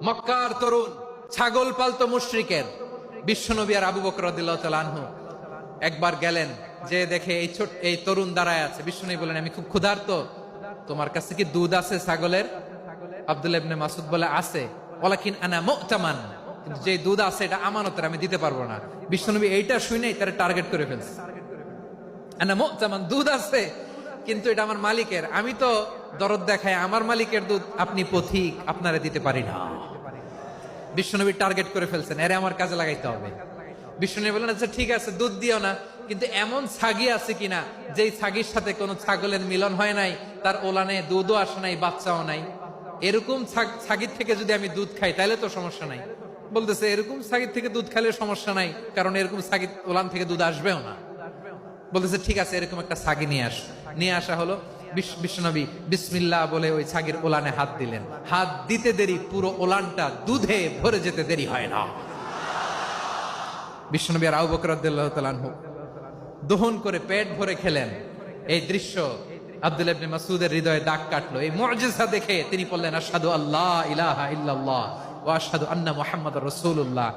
মক্কার তরুণ ছাগল পালতো মুশরিকের বিশ্বনবী আর আবু বকর রাদিয়াল্লাহু তাআলা আনহু একবার গেলেন, যে দেখে এই তরুণ দাঁড়ায় আছে। বিশ্বনবী বলেন, আমি খুব ক্ষুধার্ত, তোমার কাছে কি দুধ আছে ছাগলের? আব্দুল্লাহ ইবনে মাসউদ বলে, আছে। ওয়ালাকিন আনা মুতামান, কিন্তু যে দুধ আছে এটা আমানতের, আমি দিতে পারবো না। বিশ্বনবী এইটা শুনেই তারা টার্গেট করে ফেলছে। আনা মুতামান, দুধ আছে কিন্তু এটা আমার মালিকের, আমি তো দরদ দেখায় আমার মালিকের দুধ আপনি পথিক, আপনারে দিতে পারি না। বিশ্বনবী টার্গেট করে ফেলছেন, এরে আমার কাজে লাগাইতে হবে। বিশ্বনবী বলেন, আচ্ছা ঠিক আছে, দুধ দিও না, কিন্তু এমন ছাগি আছে কিনা যেই ছাগির সাথে কোনো ছাগলের মিলন হয় নাই, তার ওলানে দুধও আসে নাই, বাচ্চাও নাই, এরকম ছাগির থেকে যদি আমি দুধ খাই তাহলে তো সমস্যা নাই। বলতেছে, এরকম ছাগির থেকে দুধ খাইলে সমস্যা নাই, কারণ এরকম ছাগির ওলান থেকে দুধ আসবেও না। বলতেছে, ঠিক আছে, এরকম একটা ছাগি নিয়ে আসা হলো। বিশ্বনবী বিসমিল্লাহ বলে ওই ছাগির ওলানে হাত দিলেন। হাত দিতে দেরি, পুরো ওলানটা দুধে ভরে যেতে দেরি হয় না। বিশ্বনবী আর আবু বকর রাদিয়াল্লাহু তাআলা আনহু দহন করে পেট ভরে খেলেন। এই দৃশ্য আব্দুল্লাহ ইবনে মাসউদের হৃদয়ে দাগ কাটলো। এই মুআজিজা দেখে তিনি বললেন, আশহাদু আল্লা ইলাহা ইল্লাল্লাহ ওয়া আশহাদু আন্না মুহাম্মাদুর রাসূলুল্লাহ।